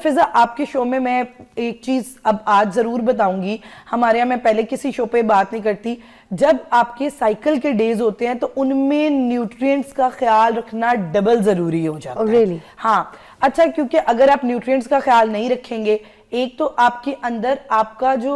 फिजा आपके शो में मैं एक चीज अब आज जरूर बताऊंगी। हमारे यहाँ, मैं पहले किसी शो पे बात नहीं करती, जब आपके साइकिल के डेज होते हैं तो उनमें न्यूट्रिएंट्स का ख्याल रखना डबल जरूरी हो जाता है। really? हाँ, अच्छा, क्योंकि अगर आप न्यूट्रिएंट्स का ख्याल नहीं रखेंगे, एक तो आपके अंदर आपका जो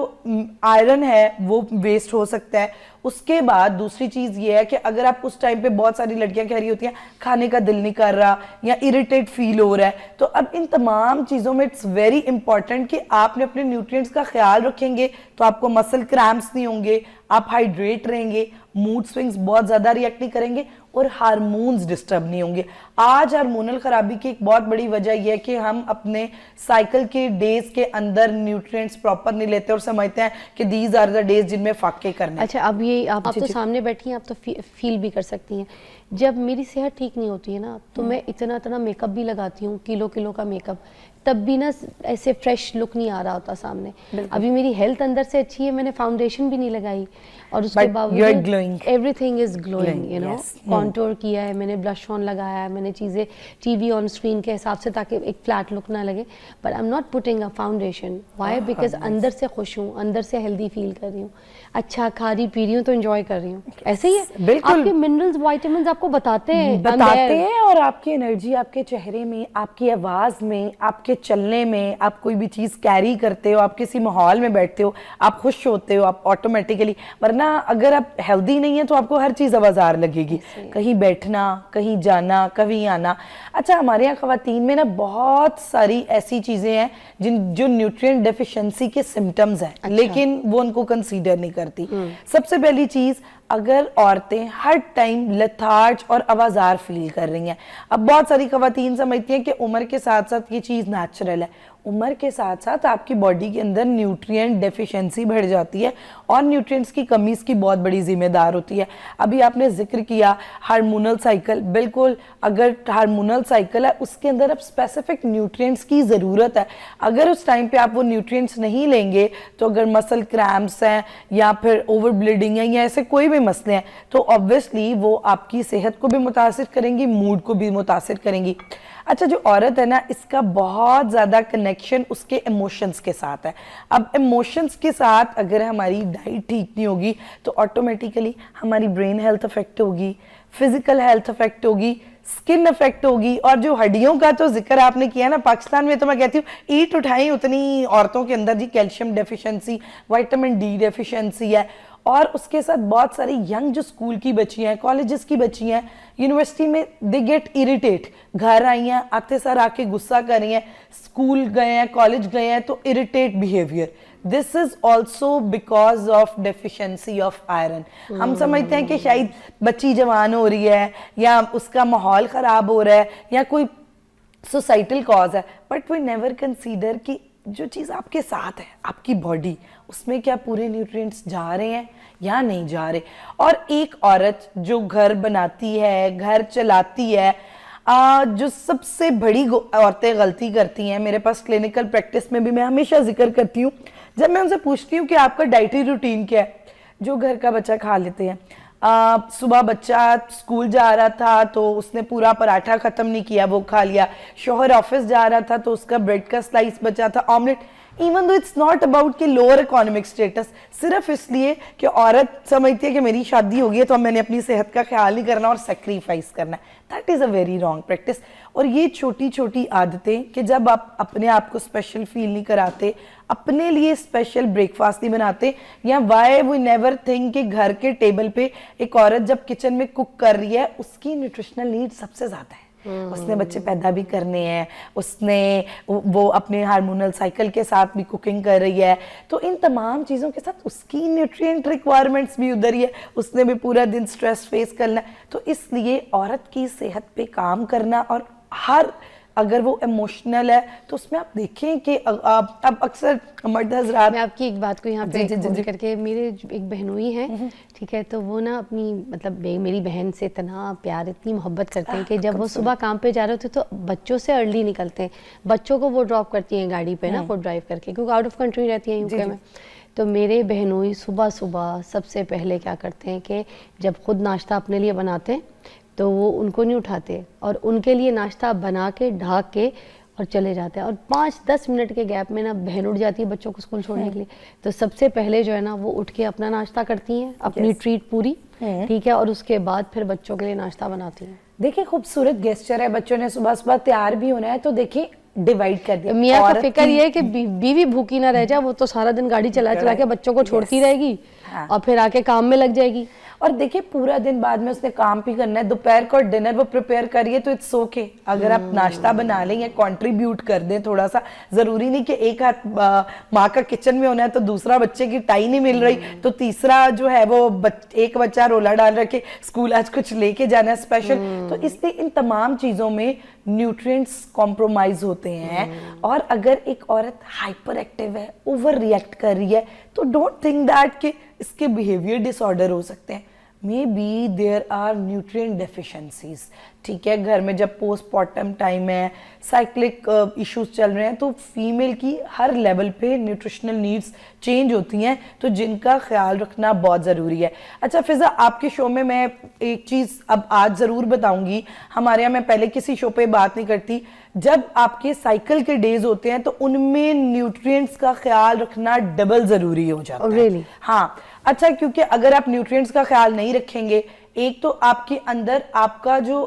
आयरन है वो वेस्ट हो सकता है। उसके बाद दूसरी चीज ये है कि अगर आप उस टाइम पे, बहुत सारी लड़कियां कह रही होती हैं खाने का दिल नहीं कर रहा या इरिटेट फील हो रहा है, तो अब इन तमाम चीजों में इट्स वेरी इंपॉर्टेंट कि आपने अपने न्यूट्रिएंट्स का ख्याल रखेंगे तो आपको मसल क्रैम्प्स नहीं होंगे, आप हाइड्रेट रहेंगे, मूड स्विंग्स बहुत ज्यादा रिएक्ट नहीं करेंगे और हार्मोन्स डिस्टर्ब नहीं होंगे। आज हार्मोनल खराबी की एक बहुत बड़ी वजह यह है कि हम अपने साइकिल के डेज के अंदर न्यूट्रिएंट्स प्रॉपर नहीं लेते और समझते हैं कि दीज आर द डेज जिनमें फाके करने। अच्छा, अब ये आप तो सामने बैठी हैं, आप तो फील भी कर सकती हैं। जब मेरी सेहत ठीक नहीं होती है ना, तो मैं इतना इतना मेकअप भी लगाती हूँ, किलो किलो का मेकअप, तब भी ना ऐसे फ्रेश लुक नहीं आ रहा होता सामने। अभी मेरी हेल्थ अंदर से अच्छी है, मैंने फाउंडेशन भी नहीं लगाई और उसके बावजूद everything is glowing, you know. Contour किया है मैंने, ब्लश ऑन लगाया है मैंने, चीज़ें टीवी ऑन स्क्रीन के हिसाब से ताकि एक फ्लैट लुक ना लगे, but I am not putting a foundation. Why? Because अंदर से खुश हूँ, अंदर से हेल्दी फील कर रही हूँ, अच्छा खा रही पी रही हूँ तो एंजॉय कर रही हूँ। ऐसे ही है, बिल्कुल। आपके मिनरल्स विटामिन्स आपको बताते हैं और आपकी एनर्जी आपके चेहरे में, आपकी आवाज में, आपके चलने में, आप कोई भी चीज कैरी करते हो, आप किसी माहौल में बैठते हो, आप खुश होते हो, आप ऑटोमेटिकली। वरना अगर आप हेल्दी नहीं है तो आपको हर चीज आवाजार लगेगी, कहीं बैठना, कहीं जाना, कहीं आना। अच्छा, हमारे यहाँ खवातीन में ना बहुत सारी ऐसी चीजें हैं जो न्यूट्रिएंट डेफिशिएंसी के सिम्टम्स हैं। अच्छा। लेकिन वो उनको कंसीडर नहीं करती। सबसे पहली चीज, अगर औरतें हर टाइम लेथार्ज और आवाजार फील कर रही हैं, अब बहुत सारी खवातीन समझती हैं कि उम्र के साथ साथ ये चीज नेचुरल है। उम्र के साथ साथ आपकी बॉडी के अंदर न्यूट्रिएंट डेफिशिएंसी बढ़ जाती है और न्यूट्रिएंट्स की कमी इसकी बहुत बड़ी जिम्मेदार होती है। अभी आपने जिक्र किया हार्मोनल साइकिल, बिल्कुल, अगर हार्मोनल साइकिल है उसके अंदर अब स्पेसिफिक न्यूट्रिएंट्स की ज़रूरत है। अगर उस टाइम पे आप वो न्यूट्रिएंट्स नहीं लेंगे तो अगर मसल क्रैम्प्स हैं या फिर ओवर ब्लीडिंग है या ऐसे कोई भी मसले हैं तो ऑब्वियसली वो आपकी सेहत को भी मुतासिर करेंगी, मूड को भी मुतासिर करेंगी। अच्छा, जो औरत है ना, इसका बहुत ज़्यादा कनेक्शन उसके इमोशंस के साथ है। अब इमोशंस के साथ अगर हमारी डाइट ठीक नहीं होगी तो ऑटोमेटिकली हमारी ब्रेन हेल्थ अफेक्ट होगी, फिजिकल हेल्थ अफेक्ट होगी, स्किन अफेक्ट होगी। और जो हड्डियों का तो जिक्र आपने किया ना, पाकिस्तान में तो मैं कहती हूँ ईट उठाई उतनी औरतों के अंदर जी calcium deficiency, vitamin D deficiency है। और उसके साथ बहुत सारी यंग जो स्कूल की बच्चियां हैं, कॉलेजेस की बच्चियां हैं, यूनिवर्सिटी में, दे गेट इरिटेट। घर आई हैं, आते सर आके गुस्सा कर रही हैं, स्कूल गए हैं, कॉलेज गए हैं तो irritate behaviour. This is also because of deficiency of iron. हम समझते हैं कि शायद बच्ची जवान हो रही है या उसका माहौल खराब हो रहा है या कोई सोसाइटल कॉज है, बट वी नेवर कंसीडर कि जो चीज़ आपके साथ है, आपकी बॉडी, उसमें क्या पूरे न्यूट्रिएंट्स जा रहे हैं या नहीं जा रहे। और एक औरत जो घर बनाती है, घर चलाती है, जो सबसे बड़ी औरतें गलती करती हैं, मेरे पास क्लिनिकल प्रैक्टिस में भी मैं हमेशा जिक्र करती हूँ, जब मैं उनसे पूछती हूँ कि आपका डाइटरी रूटीन क्या है, जो घर का बच्चा खा लेते हैं। सुबह बच्चा स्कूल जा रहा था तो उसने पूरा पराठा खत्म नहीं किया, वो खा लिया। शोहर ऑफिस जा रहा था तो उसका ब्रेड का स्लाइस बचा था, omelette. Even though it's not about कि लोअर इकोनॉमिक स्टेटस, सिर्फ इसलिए कि औरत समझती है कि मेरी शादी हो गई है तो अब मैंने अपनी सेहत का ख्याल नहीं करना और सेक्रीफाइस करना है। That is a very wrong practice. और ये छोटी छोटी आदतें कि जब आप अपने आप को स्पेशल फील नहीं कराते, अपने लिए स्पेशल ब्रेकफास्ट नहीं बनाते, या वाई वी नेवर थिंक कि घर के टेबल पे एक औरत जब किचन में कुक कर रही है उसकी न्यूट्रिशनल नीड सबसे ज़्यादा है। उसने बच्चे पैदा भी करने हैं, उसने वो अपने हार्मोनल साइकिल के साथ भी कुकिंग कर रही है, तो इन तमाम चीज़ों के साथ उसकी न्यूट्रिएंट रिक्वायरमेंट्स भी उधर ही है, उसने भी पूरा दिन स्ट्रेस फेस करना है। तो इसलिए औरत की सेहत पे काम करना, और हर अगर वो इमोशनल है तो उसमें आप देखें कि अब अक्सर मर्द हजरात, मैं आपकी एक बात को यहाँ पे जी करके, मेरे एक बहनोई हैं, ठीक है, तो वो ना अपनी मतलब मेरी बहन से इतना प्यार, इतनी मोहब्बत करते हैं कि जब वो सुबह काम पे जा रहे होते तो बच्चों से अर्ली निकलते हैं, बच्चों को वो ड्रॉप करती हैं गाड़ी पे ना, खुद ड्राइव करके, क्योंकि आउट ऑफ कंट्री रहती हैं यूके में। तो मेरे बहनोई सुबह सुबह सबसे पहले क्या करते हैं कि जब खुद नाश्ता अपने लिए बनाते हैं तो वो उनको नहीं उठाते और उनके लिए नाश्ता बना के ढाक के और चले जाते हैं, और 5-10 मिनट के गैप में ना बहन उठ जाती है बच्चों को स्कूल छोड़ने के लिए, तो सबसे पहले जो है ना वो उठ के अपना नाश्ता करती हैं, अपनी ट्रीट पूरी, ठीक है, और उसके बाद फिर बच्चों के लिए नाश्ता बनाती हैं। देखिए खूबसूरत गेस्चर है, बच्चों ने सुबह सुबह तैयार भी होना है, तो देखिए डिवाइड कर दिया। मियाँ का फिक्र ये है कि बीवी भूखी ना रह जाए, वो तो सारा दिन गाड़ी चला चला के बच्चों को छोड़ती रहेगी और फिर आके काम में लग जाएगी। और देखिए पूरा दिन बाद में उसने काम भी करना है, दोपहर को डिनर वो प्रिपेयर करिए तो इट्स ओके, अगर आप नाश्ता बना लें या कंट्रीब्यूट कर दें थोड़ा सा, जरूरी नहीं कि एक हाथ माँ का किचन में होना है तो दूसरा बच्चे की टाई नहीं मिल रही तो तीसरा जो है वो एक बच्चा रोला डाल रखे स्कूल आज कुछ लेके जाना है स्पेशल, तो इसलिए इन तमाम चीजों में न्यूट्रिएंट्स कॉम्प्रोमाइज होते हैं। और अगर एक औरत हाइपर एक्टिव है, ओवर रिएक्ट कर रही है, तो डोंट थिंक दैट कि इसके बिहेवियर डिसऑर्डर हो सकते हैं, may be there are nutrient deficiencies. ठीक है, घर में जब पोस्टमार्टम टाइम है, साइक्लिक इश्यूज चल रहे हैं, तो फीमेल की हर लेवल पे न्यूट्रिशनल नीड्स चेंज होती हैं, तो जिनका ख्याल रखना बहुत ज़रूरी है। अच्छा फिजा, आपके शो में मैं एक चीज़ अब आज ज़रूर बताऊंगी, हमारे यहाँ मैं पहले किसी शो पे बात नहीं करती, जब आपके साइकिल के डेज होते हैं तो उनमें न्यूट्रिएंट्स का ख्याल रखना डबल ज़रूरी हो जाता है। Really? हाँ, अच्छा, क्योंकि अगर आप न्यूट्रिएंट्स का ख्याल नहीं रखेंगे, एक तो आपके अंदर आपका जो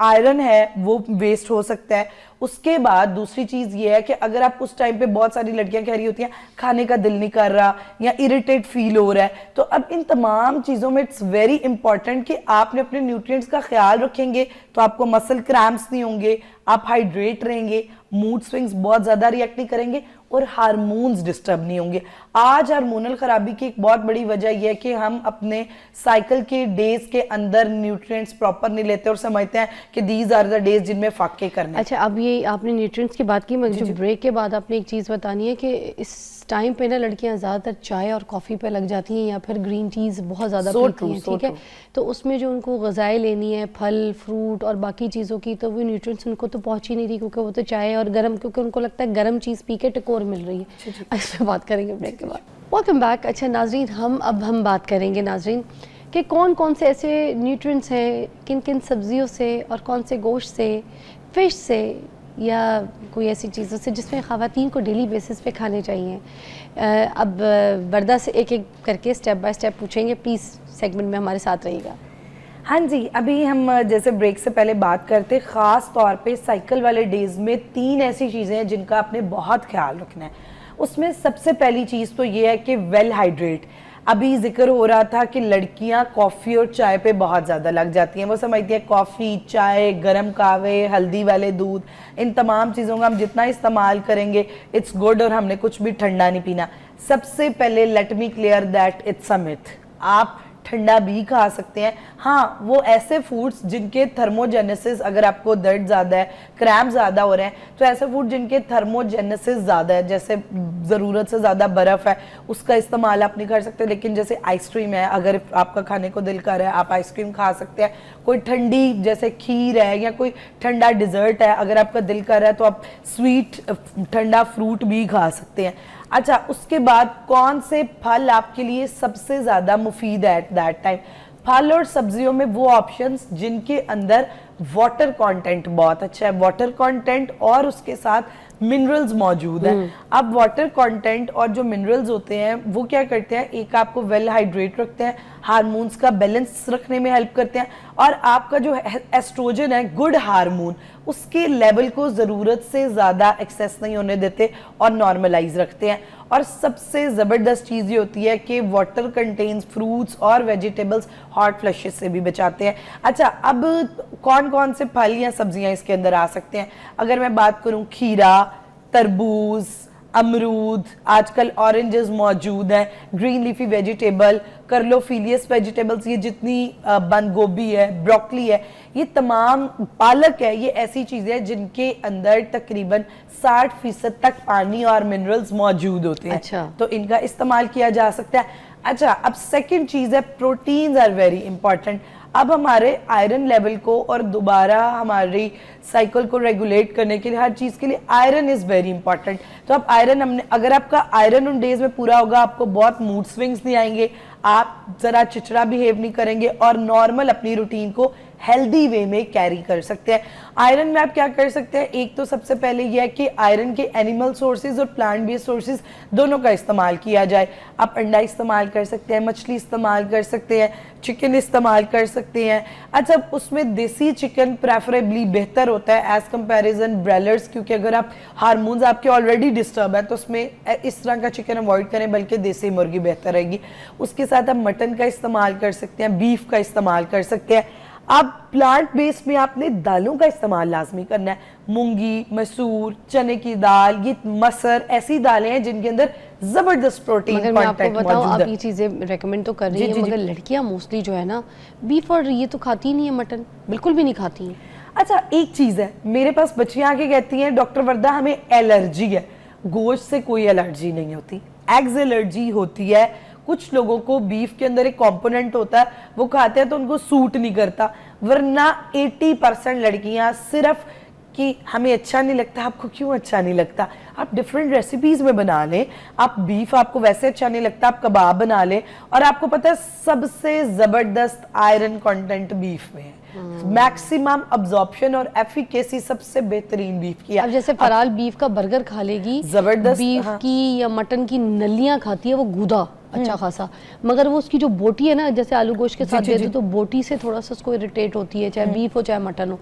आयरन है वो वेस्ट हो सकता है, उसके बाद दूसरी चीज ये है कि अगर आप उस टाइम पे, बहुत सारी लड़कियां कह रही होती हैं खाने का दिल नहीं कर रहा या इरिटेट फील हो रहा है, तो अब इन तमाम चीजों में इट्स वेरी इंपॉर्टेंट कि आपने अपने न्यूट्रिएंट्स का ख्याल रखेंगे तो आपको मसल क्रैम्प्स नहीं होंगे, आप हाइड्रेट रहेंगे, मूड स्विंग्स बहुत ज्यादा रिएक्ट नहीं करेंगे और हार्मोन्स डिस्टर्ब नहीं होंगे। आज हार्मोनल खराबी की एक बहुत बड़ी वजह यह है कि हम अपने साइकिल के डेज के अंदर न्यूट्रिएंट्स प्रॉपर नहीं लेते और समझते हैं कि दीज आर द डेज जिनमें फाके करने। अच्छा, अब ये आपने न्यूट्रिएंट्स की बात की, मुझे ब्रेक के बाद आपने एक चीज़ बतानी है कि इस टाइम पे ना लड़कियां ज़्यादातर चाय और कॉफ़ी पे लग जाती हैं या फिर ग्रीन टीज़ बहुत ज़्यादा पीती हैं, ठीक है, तो उसमें जो उनको ग़िज़ाएं लेनी है, फल फ्रूट और बाकी चीज़ों की, तो वो न्यूट्रिएंट्स उनको तो पहुँच ही नहीं रही, क्योंकि वो तो चाय और गर्म, क्योंकि उनको लगता है गर्म चीज़ पी के टकोर मिल रही है। इस पर बात करेंगे ब्रेक के बाद। Welcome back. अच्छा नाजरीन, हम बात करेंगे नाजरीन कि कौन कौन से ऐसे न्यूट्रिएंट्स हैं, किन किन सब्जियों से और कौन से गोश्त से, फिश से या कोई ऐसी चीज़ों से जिसमें ख़वातीन को डेली बेसिस पे खाने चाहिए। अब वर्दा से एक एक करके स्टेप बाय स्टेप पूछेंगे, प्लीज़ सेगमेंट में हमारे साथ रहिएगा। हाँ जी, अभी हम जैसे ब्रेक से पहले बात करते, ख़ास तौर पे साइकिल वाले डेज में 3 ऐसी चीज़ें हैं जिनका आपने बहुत ख्याल रखना है। उसमें सबसे पहली चीज़ तो ये है कि वेल हाइड्रेट। अभी जिक्र हो रहा था कि लड़कियां कॉफ़ी और चाय पे बहुत ज़्यादा लग जाती हैं, वो समझती है कॉफ़ी, चाय, गरम कहवे, हल्दी वाले दूध, इन तमाम चीज़ों का हम जितना इस्तेमाल करेंगे इट्स गुड और हमने कुछ भी ठंडा नहीं पीना। सबसे पहले let me clear that it's a myth, आप ठंडा भी खा सकते हैं। हाँ, वो ऐसे फूड्स जिनके थर्मोजेनेसिस, अगर आपको दर्द ज़्यादा है, क्रैम्प ज़्यादा हो रहे हैं, तो ऐसे फूड जिनके थर्मोजेनेसिस ज़्यादा है, जैसे ज़रूरत से ज़्यादा बर्फ़ है, उसका इस्तेमाल आप नहीं कर सकते। लेकिन जैसे आइसक्रीम है, अगर आपका खाने को दिल कर रहा है आप आइसक्रीम खा सकते हैं। कोई ठंडी जैसे खीर है या कोई ठंडा डिज़र्ट है, अगर आपका दिल कर रहा है तो आप स्वीट ठंडा फ्रूट भी खा सकते हैं। अच्छा, उसके बाद कौन से फल आपके लिए सबसे ज़्यादा मुफीद है एट दैट टाइम? फल और सब्जियों में वो ऑप्शंस जिनके अंदर वाटर कंटेंट बहुत अच्छा है, वाटर कंटेंट और उसके साथ मिनरल्स मौजूद हैं। अब वाटर कंटेंट और जो मिनरल्स होते हैं वो क्या करते हैं, एक आपको वेल हाइड्रेट रखते हैं, हार्मोन्स का बैलेंस रखने में हेल्प करते हैं, और आपका जो एस्ट्रोजन है, गुड हार्मोन, उसके लेवल को ज़रूरत से ज़्यादा एक्सेस नहीं होने देते और नॉर्मलाइज रखते हैं। और सबसे ज़बरदस्त चीज़ ये होती है कि वाटर कंटेन्स फ्रूट्स और वेजिटेबल्स हॉट फ्लशेस से भी बचाते हैं। अच्छा, अब कौन कौन से फल या सब्जियां इसके अंदर आ सकते हैं? अगर मैं बात करूं, खीरा, तरबूज, अमरूद, आजकल ऑरेंजेस मौजूद हैं, ग्रीन लीफी वेजिटेबल, कर्लोफिलियस वेजिटेबल्स, ये जितनी बंद गोभी है, ब्रोकली है, ये तमाम, पालक है, ये ऐसी चीज़ें हैं जिनके अंदर तकरीबन 60% तक पानी और मिनरल्स मौजूद होते हैं। अच्छा। तो इनका इस्तेमाल किया जा सकता है। अच्छा, अब सेकंड चीज़ है, प्रोटीन्स आर वेरी इंपॉर्टेंट। अब हमारे आयरन लेवल को और दोबारा हमारी साइकिल को रेगुलेट करने के लिए, हर चीज़ के लिए आयरन इज़ वेरी इंपॉर्टेंट। तो अब आयरन हमने, अगर आपका आयरन उन डेज में पूरा होगा, आपको बहुत मूड स्विंग्स नहीं आएंगे, आप ज़रा चिचड़ा बिहेव नहीं करेंगे और नॉर्मल अपनी रूटीन को हेल्दी वे में कैरी कर सकते हैं। आयरन में आप क्या कर सकते हैं, एक तो सबसे पहले यह है कि आयरन के एनिमल सोर्सेज और प्लांट बेस्ड सोर्सेज दोनों का इस्तेमाल किया जाए। आप अंडा इस्तेमाल कर सकते हैं, मछली इस्तेमाल कर सकते हैं, चिकन इस्तेमाल कर सकते हैं। अच्छा, उसमें देसी चिकन प्रेफरेबली बेहतर होता है एज कंपैरिजन ब्रॉयलर्स, क्योंकि अगर आप हार्मोन्स आपके ऑलरेडी डिस्टर्ब है तो उसमें इस तरह का चिकन अवॉइड करें, बल्कि देसी मुर्गी बेहतर रहेगी। उसके साथ आप मटन का इस्तेमाल कर सकते हैं, बीफ का इस्तेमाल कर सकते हैं। आप प्लांट बेस्ड में आपने दालों का इस्तेमाल लाजमी करना है, मूंगी, मसूर, चने की दाल, ये मसर ऐसी दालें हैं जिनके अंदर जबरदस्त प्रोटीन मगर मैं आपको कंटेंट बताऊं, मौजूद आप है। ये चीज़ें रेकमेंड तो कर रही जी, हैं, जी, जी। मगर लड़कियां मोस्टली जो है ना बीफ और ये तो खाती ही नहीं है, मटन बिल्कुल भी नहीं खाती हैं। अच्छा, एक चीज है, मेरे पास बच्चियां आके कहती हैं डॉक्टर वर्दा हमें एलर्जी है। गोश्त से कोई एलर्जी नहीं होती, एग्स एलर्जी होती है। कुछ लोगों को बीफ के अंदर एक कंपोनेंट होता है, वो खाते हैं तो उनको सूट नहीं करता, वरना 80% लड़कियां सिर्फ कि हमें अच्छा नहीं लगता। आपको क्यों अच्छा नहीं लगता? आप डिफरेंट रेसिपीज में बना लें। आप बीफ आपको वैसे अच्छा नहीं लगता, आप कबाब बना लें। और आपको पता है सबसे जबरदस्त आयरन कंटेंट बीफ में है, मैक्सिमम अब्जॉर्प्शन और एफिकेसी सबसे बेहतरीन बीफ की है। अब जैसे फराल बीफ का बर्गर खा लेगी, जबरदस्त, बीफ हाँ। की या मटन की नलियां खाती है, वो गूदा अच्छा खासा, मगर वो उसकी जो बोटी है ना, जैसे आलू गोश्त के साथ जी, देते जी। तो बोटी से थोड़ा सा उसको इरिटेट होती है, चाहे बीफ हो चाहे मटन हो।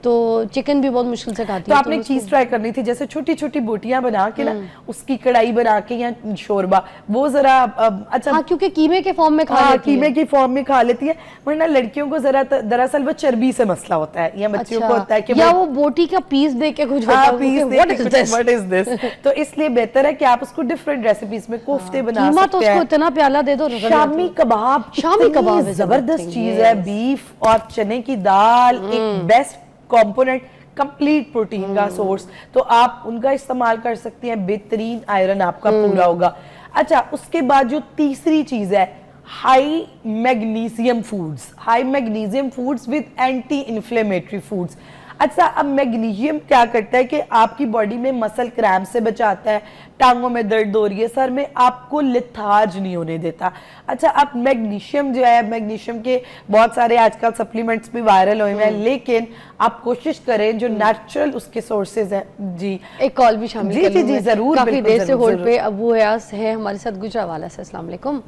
तो चिकन भी बहुत मुश्किल से खाती तो है। आपने एक चीज ट्राई करनी थी, जैसे छोटी छोटी बोटियां बना के ना उसकी कढ़ाई बना के या शोरबा, वो जरा अच्छा, हाँ, क्योंकि कीमे के फॉर्म में खा हाँ, लेती कीमे है। की फॉर्म में खा लेती है। वरना लड़कियों को जरा दरअसल वो चर्बी से मसला होता है, या बच्चियों को होता है कि या वो बोटी का पीस दे के कुछ हाँ, बताओ पीस कि what is this? What is this. तो इसलिए बेहतर है कि आप उसको डिफरेंट रेसिपीज में कोफ्ते बना कीमा तो सकते उसको हैं। इतना प्याला दे दो, रगड़ शामी जाती है। कबाब, शामी इतनी कबाब is a good जबरदस्त thing, चीज है। yes. बीफ और चने की दाल एक बेस्ट कंपोनेंट, कंप्लीट प्रोटीन का सोर्स, तो आप उनका इस्तेमाल कर सकती हैं, बेहतरीन आयरन आपका पूरा होगा। अच्छा, उसके बाद जो तीसरी चीज है, high magnesium foods, high magnesium foods with anti inflammatory foods. अच्छा, अब मैग्नीशियम क्या करता है कि आपकी बॉडी में मसल क्रैम्प से बचाता है, टांगों में दर्द हो रही है, सर में, आपको लिथार्ज नहीं होने देता। अच्छा, अब मैग्नीशियम जो है, मैग्नीशियम के बहुत सारे आजकल सप्लीमेंट्स भी वायरल हुए हैं, लेकिन आप कोशिश करें जो नेचुरल उसके सोर्सेज हैं। जी, एक कॉल भी शामिल जी, कर जी, लूं जी, मैं। जरूर, काफी बिल्कुल, देर से जरूर, होल्ड जरूर। पे अबू हयास है हमारे साथ गुजरावाला से। अस्सलाम वालेकुम,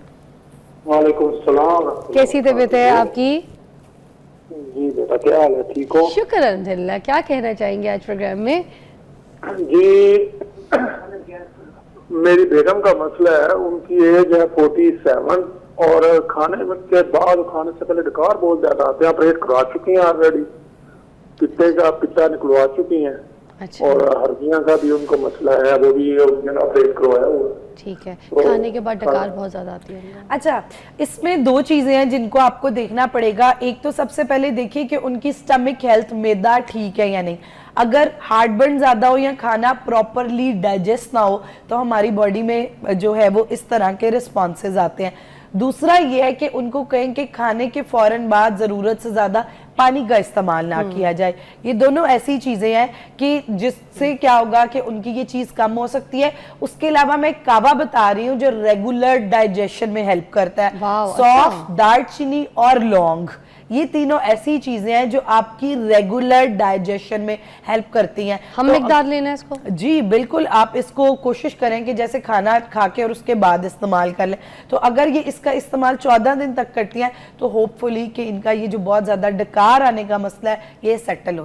वालेकुम सलाम। कैसी तबीयत है आपकी? जी बेटा, क्या हाल है, ठीक हो? शुक्र अल्हम्दुलिल्लाह। क्या कहना चाहेंगे आज प्रोग्राम में? जी, मेरी बेगम का मसला है, उनकी एज है 47 और खाने में के बाद खाने से पहले डकार बहुत ज्यादा आते हैं। ऑपरेट करवा चुकी हैं ऑलरेडी, पित्ते का पित्ता निकलवा चुकी हैं, अच्छा, और हर्निया का भी उनको मसला है, वो भी ऑपरेट करवाया हुआ है। ठीक है। तो- खाने के बाद डकार बहुत ज्यादा आती है। अच्छा, इसमें दो चीजें हैं जिनको आपको देखना पड़ेगा। एक तो सबसे पहले देखिए कि उनकी स्टमक हेल्थ, मैदा ठीक है या नहीं। अगर हार्टबर्न ज्यादा हो या खाना प्रॉपरली डाइजेस्ट ना हो तो हमारी बॉडी में जो है वो इस तरह के रिस्पॉन्सेज आते हैं। दूसरा ये है कि उनको कहें कि खाने के फौरन बाद जरूरत से ज्यादा पानी का इस्तेमाल ना किया जाए। ये दोनों ऐसी चीजें हैं कि जिससे क्या होगा कि उनकी ये चीज कम हो सकती है। उसके अलावा मैं कावा बता रही हूँ जो रेगुलर डाइजेशन में हेल्प करता है। वाह, सौंफ, अच्छा। दालचीनी और लौंग, ये तीनों ऐसी चीजें हैं जो आपकी रेगुलर डाइजेशन में हेल्प करती हैं। हम तो मिकदार लेना है इसको? जी बिल्कुल, आप इसको कोशिश करें कि जैसे खाना खा के और उसके बाद इस्तेमाल कर लें। तो अगर ये इसका इस्तेमाल 14 दिन तक करती हैं तो होपफुली कि इनका ये जो बहुत ज्यादा डकार आने का मसला है ये सेटल हो